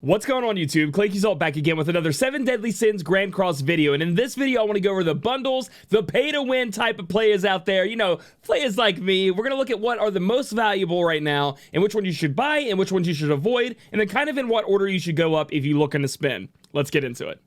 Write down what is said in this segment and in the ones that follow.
What's going on, YouTube? Claic Yuzolt back again with another 7 Deadly Sins Grand Cross video. And in this video, I want to go over the bundles, the pay-to-win type of players out there. You know, players like me. We're going to look at what are the most valuable right now, and which one you should buy, and which ones you should avoid, and then kind of in what order you should go up if you're looking to spin. Let's get into it.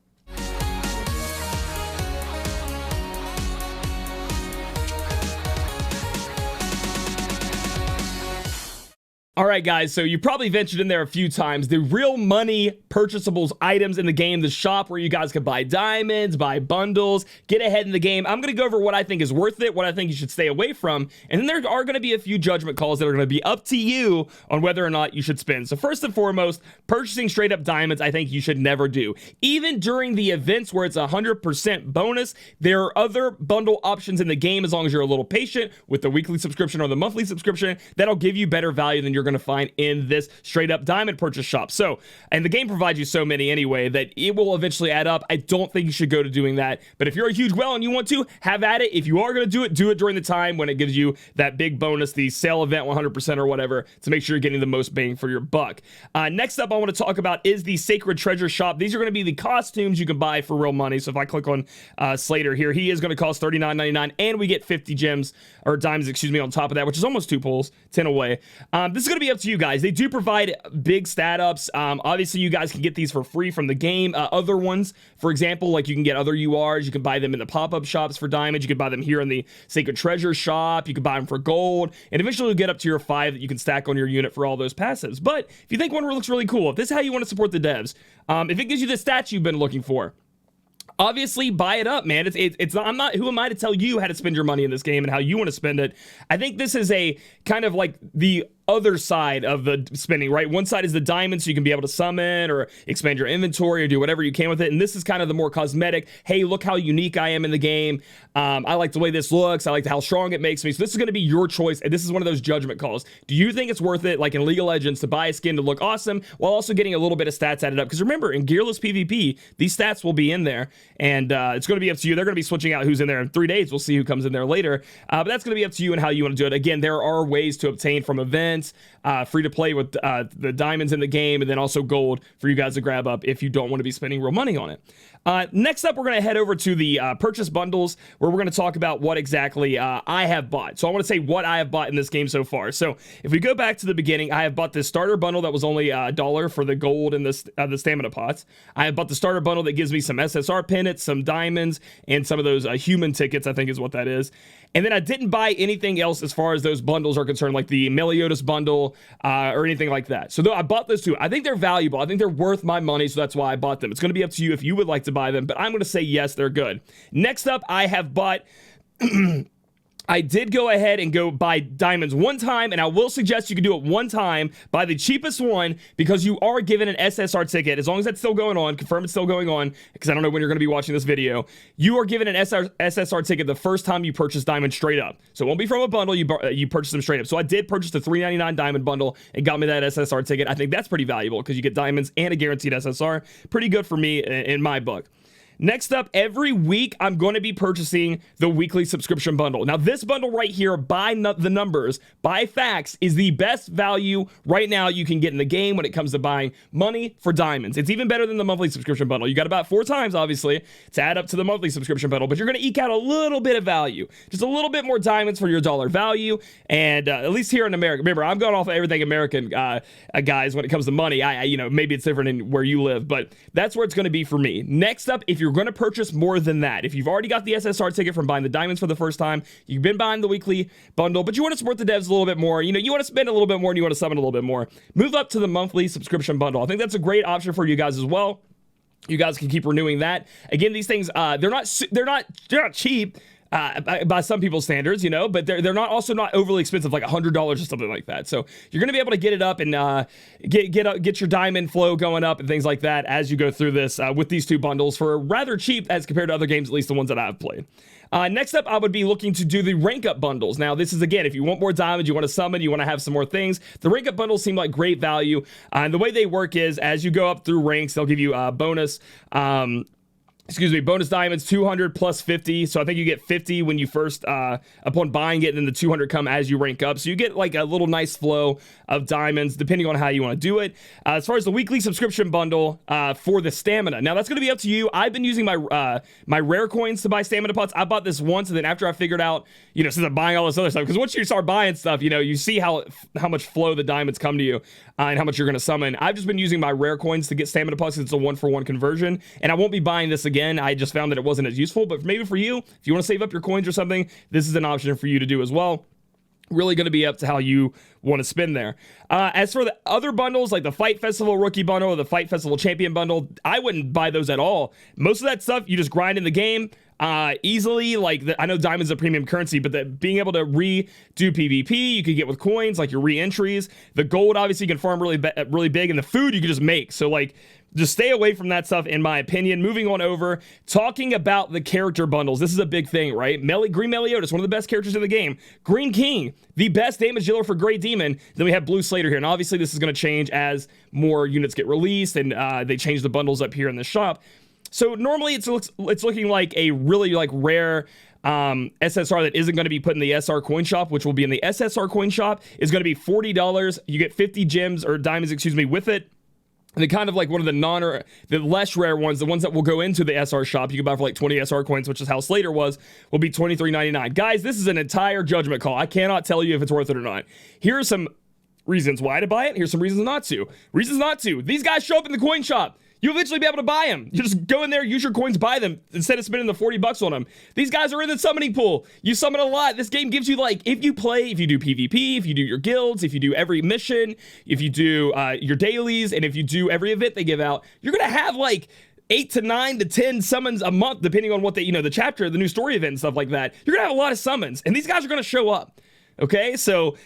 All right, guys, so you probably ventured in there a few times. The real money purchasables items in the game, the shop where you guys can buy diamonds, buy bundles, get ahead in the game. I'm going to go over what I think is worth it, what I think you should stay away from, and then there are going to be a few judgment calls that are going to be up to you on whether or not you should spin. So first and foremost, purchasing straight up diamonds, I think you should never do. Even during the events where it's 100% bonus, there are other bundle options in the game as long as you're a little patient with the weekly subscription or the monthly subscription that'll give you better value than you're going to find in this straight up diamond purchase shop. So, and the game provides you so many anyway that it will eventually add up. I don't think you should go to doing that, but if you're a huge whale and you want to, have at it. If you are going to do it during the time when it gives you that big bonus, the sale event 100% or whatever, to make sure you're getting the most bang for your buck. Next up I want to talk about is the Sacred Treasure Shop. These are going to be the costumes you can buy for real money. So if I click on Slater here, he is going to cost $39.99 and we get 50 gems or diamonds, excuse me, on top of that, which is almost 2 pulls, 10 away. This is going to be up to you guys. They do provide big stat ups. Obviously you guys can get these for free from the game. Other ones, for example, like you can get other URs, you can buy them in the pop-up shops for diamonds, you can buy them here in the Sacred Treasure Shop, you can buy them for gold, and eventually you'll get up to your 5 that you can stack on your unit for all those passives. But if you think one looks really cool, if this is how you want to support the devs, if it gives you the stats you've been looking for, obviously buy it up, man. It's not, who am I to tell you how to spend your money in this game and how you want to spend it? I think this is a kind of like the other side of the spending, right? One side is the diamonds, so you can be able to summon or expand your inventory or do whatever you can with it. And this is kind of the more cosmetic, hey, look how unique I am in the game. I like the way this looks. I like how strong it makes me. So this is going to be your choice. And this is one of those judgment calls. Do you think it's worth it, like in League of Legends, to buy a skin to look awesome while also getting a little bit of stats added up? Because remember, in gearless PvP, these stats will be in there, and it's going to be up to you. They're going to be switching out who's in there in 3 days. We'll see who comes in there later. But that's going to be up to you and how you want to do it. Again, there are ways to obtain from events, free to play with the diamonds in the game, and then also gold for you guys to grab up if you don't want to be spending real money on it. Next up, we're going to head over to the purchase bundles, where we're going to talk about what exactly I have bought. So I want to say what I have bought in this game so far. So if we go back to the beginning, I have bought this starter bundle that was only $1 for the gold and the stamina pots. I have bought the starter bundle that gives me some SSR pennants, some diamonds, and some of those human tickets, I think is what that is. And then I didn't buy anything else as far as those bundles are concerned, like the Meliodas bundle or anything like that. So I bought those two. I think they're valuable. I think they're worth my money, so that's why I bought them. It's going to be up to you if you would like to buy them, but I'm going to say yes, they're good. Next up, I have bought... I did go ahead and go buy diamonds one time, and I will suggest you can do it one time, buy the cheapest one, because you are given an SSR ticket. As long as that's still going on, confirm it's still going on, because I don't know when you're going to be watching this video. You are given an SSR ticket the first time you purchase diamonds straight up. So it won't be from a bundle, you purchase them straight up. So I did purchase the $3.99 diamond bundle and got me that SSR ticket. I think that's pretty valuable because you get diamonds and a guaranteed SSR. Pretty good for me in my book. Next up, every week, I'm going to be purchasing the weekly subscription bundle. Now, this bundle right here, by the numbers, by facts, is the best value right now you can get in the game when it comes to buying money for diamonds. It's even better than the monthly subscription bundle. You got about 4 times, obviously, to add up to the monthly subscription bundle, but you're going to eke out a little bit of value. Just a little bit more diamonds for your dollar value, and at least here in America. Remember, I'm going off of everything American, guys, when it comes to money. You know, maybe it's different in where you live, but that's where it's going to be for me. Next up, if you're going to purchase more than that, if you've already got the SSR ticket from buying the diamonds for the first time, you've been buying the weekly bundle, but you want to support the devs a little bit more, you know, you want to spend a little bit more and you want to summon a little bit more, move up to the monthly subscription bundle. I think that's a great option for you guys as well. You guys can keep renewing that. Again, these things, they're not cheap. By some people's standards, you know, but they're also not overly expensive, like $100 or something like that. So you're going to be able to get it up and get your diamond flow going up and things like that as you go through this with these two bundles for rather cheap as compared to other games, at least the ones that I've played. Next up, I would be looking to do the rank up bundles. Now, this is, again, if you want more diamonds, you want to summon, you want to have some more things, the rank up bundles seem like great value. And the way they work is, as you go up through ranks, they'll give you a bonus excuse me, bonus diamonds, 200 plus 50. So I think you get 50 when you first, upon buying it, and then the 200 come as you rank up. So you get like a little nice flow of diamonds, depending on how you want to do it. As far as the weekly subscription bundle for the stamina, now that's going to be up to you. I've been using my my rare coins to buy stamina pots. I bought this once, and then after I figured out, you know, since I'm buying all this other stuff, because once you start buying stuff, you know, you see how much flow the diamonds come to you and how much you're going to summon. I've just been using my rare coins to get stamina pots. It's a 1-for-1 conversion, and I won't be buying this again. I just found that it wasn't as useful, but maybe for you, if you want to save up your coins or something, this is an option for you to do as well. Really going to be up to how you want to spend there. As for the other bundles, like the Fight Festival Rookie Bundle or the Fight Festival Champion Bundle, I wouldn't buy those at all. Most of that stuff, you just grind in the game easily. Like, I know Diamond's a premium currency, but being able to redo PvP, you can get with coins, like your re-entries. The gold, obviously, you can farm really big, and the food you can just make. So, like, just stay away from that stuff, in my opinion. Moving on over, talking about the character bundles. This is a big thing, right? Green Meliodas, one of the best characters in the game. Green King, the best damage dealer for Grey Demon. Then we have Blue Slater here. And obviously, this is going to change as more units get released and they change the bundles up here in the shop. So normally, it's looking like a really rare SSR that isn't going to be put in the SR coin shop, which will be in the SSR coin shop, is going to be $40. You get 50 gems or diamonds, excuse me, with it. And the kind of like one of the less rare ones, the ones that will go into the SR shop, you can buy for like 20 SR coins, which is how Slater was, will be $23.99. Guys, this is an entire judgment call. I cannot tell you if it's worth it or not. Here are some reasons why to buy it. Here's some reasons not to. Reasons not to. These guys show up in the coin shop. You'll eventually be able to buy them. You just go in there, use your coins, buy them, instead of spending the 40 bucks on them. These guys are in the summoning pool. You summon a lot. This game gives you, like, if you do PvP, if you do your guilds, if you do every mission, if you do your dailies, and if you do every event they give out, you're going to have, like, 8 to 9 to 10 summons a month, depending on what the chapter, the new story event and stuff like that. You're going to have a lot of summons, and these guys are going to show up. Okay, so,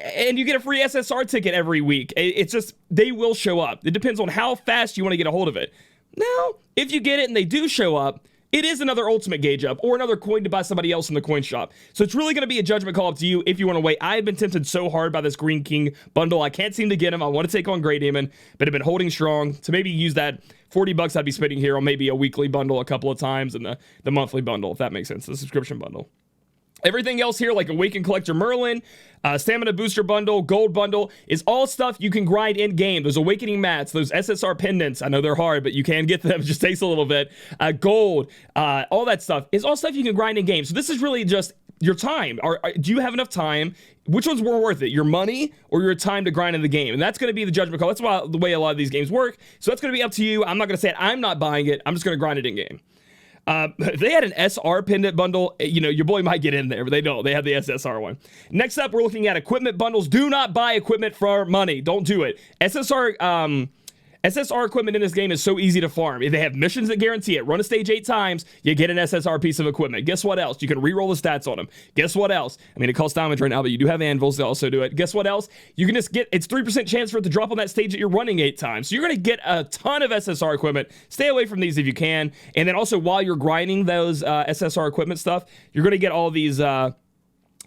and you get a free SSR ticket every week. It's just, they will show up. It depends on how fast you want to get a hold of it. Now, if you get it and they do show up, it is another ultimate gauge up or another coin to buy somebody else in the coin shop. So it's really going to be a judgment call up to you if you want to wait. I've been tempted so hard by this Green King bundle. I can't seem to get him. I want to take on Grey Demon, but I've been holding strong to maybe use that 40 bucks I'd be spending here on maybe a weekly bundle a couple of times and the monthly bundle, if that makes sense, the subscription bundle. Everything else here, like Awakened Collector Merlin, Stamina Booster Bundle, Gold Bundle, is all stuff you can grind in-game. Those Awakening Mats, those SSR pendants, I know they're hard, but you can get them. It just takes a little bit. Gold, all that stuff is all stuff you can grind in-game. So this is really just your time. Do you have enough time? Which one's more worth it? Your money or your time to grind in the game? And that's going to be the judgment call. That's the way a lot of these games work. So that's going to be up to you. I'm not going to say it. I'm not buying it. I'm just going to grind it in-game. If they had an SR pendant bundle, your boy might get in there, but they don't. They have the SSR one. Next up, we're looking at equipment bundles. Do not buy equipment for money. Don't do it. SSR equipment in this game is so easy to farm. If they have missions that guarantee it, run a stage 8 times, you get an SSR piece of equipment. Guess what else? You can reroll the stats on them. Guess what else? I mean, it costs damage right now, but you do have anvils to also do it. Guess what else? You can just get, it's 3% chance for it to drop on that stage that you're running 8 times. So you're going to get a ton of SSR equipment. Stay away from these if you can. And then also, while you're grinding those SSR equipment stuff, you're going to get all these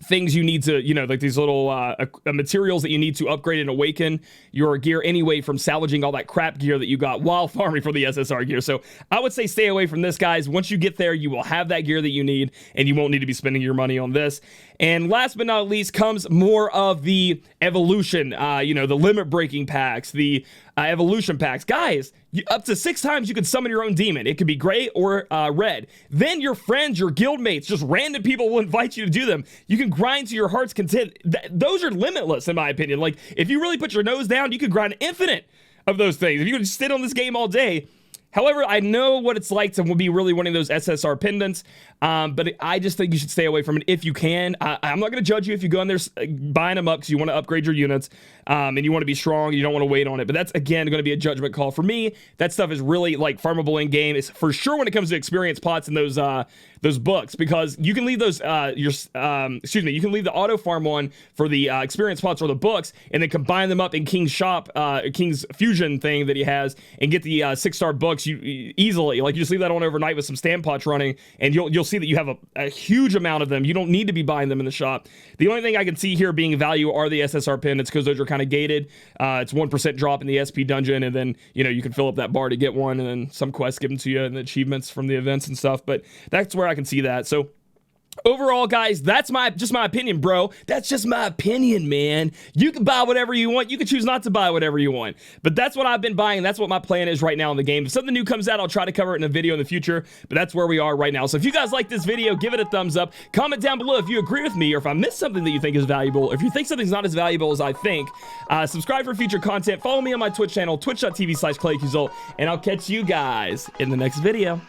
things you need to, like these little materials that you need to upgrade and awaken your gear anyway from salvaging all that crap gear that you got while farming for the SSR gear. So I would say stay away from this, guys. Once you get there, you will have that gear that you need, and you won't need to be spending your money on this. And last but not least comes more of the evolution, the limit breaking packs, the evolution packs. Guys, up to 6 times you can summon your own demon. It could be gray or red. Then your friends, your guild mates, just random people will invite you to do them. You can grind to your heart's content. Those are limitless, in my opinion. Like, if you really put your nose down, you could grind infinite of those things. If you could sit on this game all day. However, I know what it's like to be really wanting those SSR pendants, but I just think you should stay away from it if you can. I'm not going to judge you if you go in there buying them up because you want to upgrade your units and you want to be strong. You don't want to wait on it, but that's, again, going to be a judgment call. For me, that stuff is really, like, farmable in-game. It's for sure when it comes to experience pots and those those books, because you can leave those you can leave the auto farm one for the experience pots or the books, and then combine them up in King's shop, King's fusion thing that he has, and get the 6-star books you easily. Like, you just leave that on overnight with some stand pots running, and you'll see that you have a huge amount of them. You don't need to be buying them in the shop. The only thing I can see here being value are the SSR pin. It's because those are kind of gated. It's 1% drop in the SP dungeon, and then you can fill up that bar to get one, and then some quests give them to you and the achievements from the events and stuff. But that's where I can see that. So overall, guys, that's just my opinion, bro. That's just my opinion, man. You can buy whatever you want. You can choose not to buy whatever you want. But that's what I've been buying. That's what my plan is right now in the game. If something new comes out, I'll try to cover it in a video in the future. But that's where we are right now. So if you guys like this video, give it a thumbs up. Comment down below if you agree with me, or if I missed something that you think is valuable, or if you think something's not as valuable as I think. Subscribe for future content. Follow me on my Twitch channel, twitch.tv/ClaicYuzolt. And I'll catch you guys in the next video.